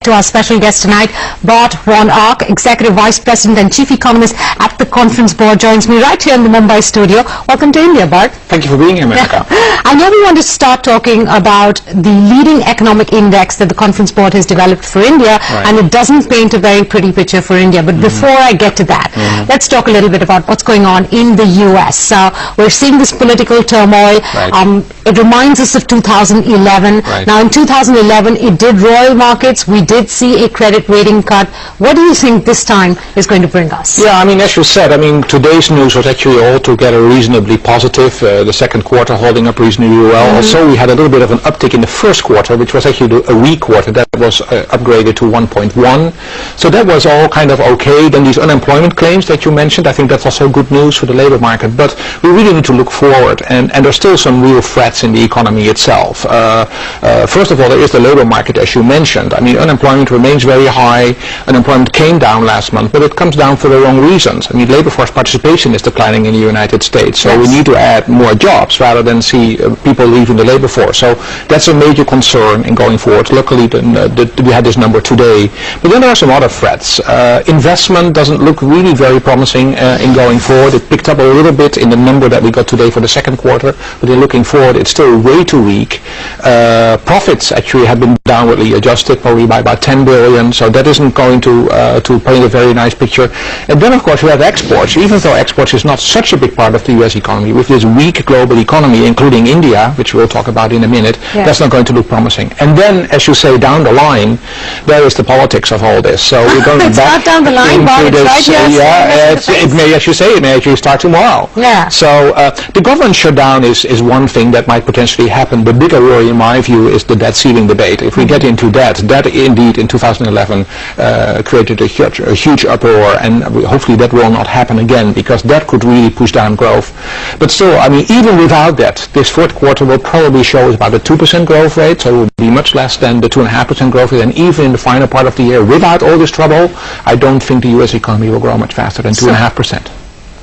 to our special guest tonight. Bart von Ark, Executive Vice President and Chief Economist at the Conference Board, joins me right here in the Mumbai studio. Welcome to India, Bart. Thank you for being here, Monica. I know we want to start talking about the leading economic index that the Conference Board has developed for India, and it doesn't paint a very pretty picture for India. But before I get to that, let's talk a little bit about what's going on in the US. We're seeing this political turmoil. It reminds us of 2011. Now, in 2011, it did roil markets. We did see a credit rating cut. What do you think this time is going to bring us? Yeah, I mean, as you said, I mean, today's news was actually altogether reasonably positive. The second quarter holding up reasonably well. Also, we had a little bit of an uptick in the first quarter, which was actually a weak quarter. That was upgraded to 1.1. So that was all kind of okay. Then these unemployment claims that you mentioned, I think that's also good news for the labor market. But we really need to look forward, and there's still some real threats in the economy itself. First of all, there is the labor market, as you mentioned. I mean, unemployment remains very high. Unemployment came down last month, but it comes down for the wrong reasons. I mean, labor force participation is declining in the United States, so we need to add more jobs rather than see people leaving the labor force. So that's a major concern in going forward. Luckily, we had this number today. But then there are some other threats. Investment doesn't look really very promising in going forward. It picked up a little bit in the number that we got today for the second quarter, but in looking forward, it's still way too weak. Profits actually have been downwardly adjusted, probably by about 10 billion, so that isn't going to paint a very nice picture. And then, of course, we have exports. Even though exports is not such a big part of the U.S. economy, with this weak global economy, including India, which we'll talk about in a minute, that's not going to look promising. And then, as you say, down the line, there is the politics of all this. So we're going back down the line, into this. Right here, it may, as you say, it may actually start tomorrow. So the government shutdown is one thing that might potentially happen. The bigger worry, in my view, is the debt ceiling debate. If we get into that indeed in 2011 created a huge uproar, and hopefully that will not happen again, because that could really push down growth. But still, I mean, even without that, this fourth quarter will probably show us about a 2% growth rate, so it will be much less than the 2.5% growth rate. And even in the final part of the year, without all this trouble, I don't think the U.S. economy will grow much faster than 2.5%.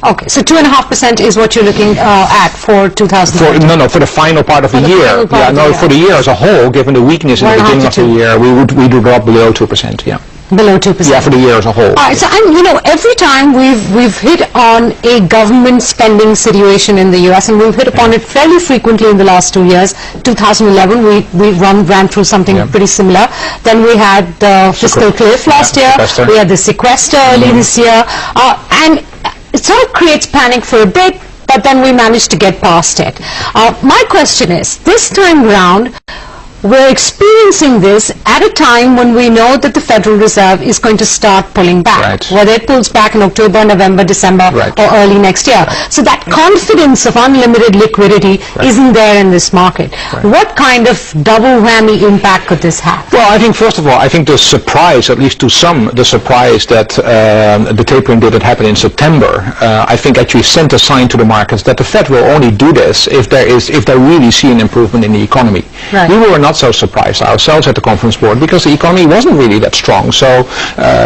Okay, so 2.5% is what you're looking at for 2012. For the final part of the year. For the year as a whole, given the weakness in the beginning of the year, we would drop below 2%. Yeah. Below 2%. Yeah, for the year as a whole. All right, so every time we've hit on a government spending situation in the U.S., and we've hit upon it fairly frequently in the last 2 years. 2011, we ran through something pretty similar. Then we had the fiscal cliff last year. We had the sequester early this year, and it sort of creates panic for a bit, but then we managed to get past it. My question is, this time round, we're experiencing this at a time when we know that the Federal Reserve is going to start pulling back, whether it pulls back in October, November, December, or early next year. So that confidence of unlimited liquidity isn't there in this market. What kind of double whammy impact could this have? Well, I think, first of all, I think the surprise, at least to some, the surprise that the tapering didn't happen in September, I think actually sent a sign to the markets that the Fed will only do this if they really see an improvement in the economy. We were not so surprised ourselves at the Conference Board, because the economy wasn't really that strong. So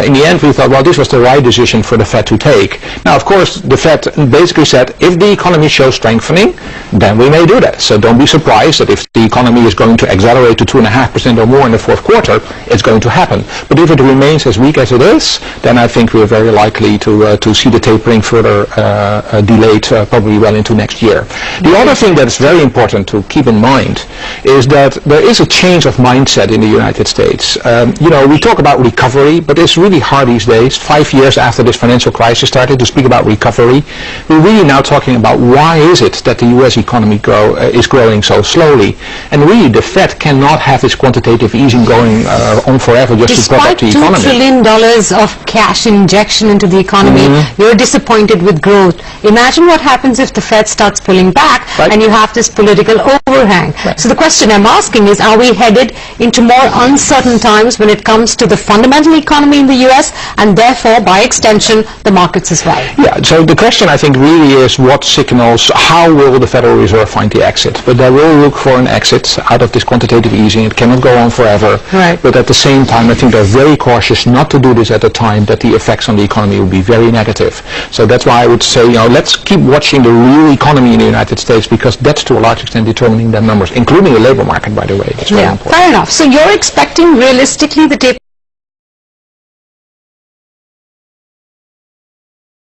in the end we thought, well, this was the right decision for the Fed to take. Now, of course, the Fed basically said, if the economy shows strengthening, then we may do that. So don't be surprised that if the economy is going to accelerate to 2.5% or more in the fourth quarter, it's going to happen. But if it remains as weak as it is, then I think we're very likely to see the tapering further delayed, probably well into next year. The other thing that is very important to keep in mind is that there is a change of mindset in the United States. We talk about recovery, but it's really hard these days, 5 years after this financial crisis started, to speak about recovery. We're really now talking about why is it that the U.S. economy is growing so slowly. And really, the Fed cannot have this quantitative easing going on forever just to prop up the economy. Despite $2 trillion of cash injection into the economy, you're disappointed with growth. Imagine what happens if the Fed starts pulling back and you have this political overhang. So the question I'm asking is, are we headed into more uncertain times when it comes to the fundamental economy in the U.S. and therefore, by extension, the markets as well? Yeah, so the question, I think, really is what signals, how will the Federal Reserve find the exit? But they will look for an exit out of this quantitative easing. It cannot go on forever. But at the same time, I think they're very cautious not to do this at a time that the effects on the economy will be very negative. So that's why I would say, let's keep watching the real economy in the United States, because that's to a large extent determining their numbers, including the labor market, by the way. That's very important. Fair enough. So you're expecting realistically the taper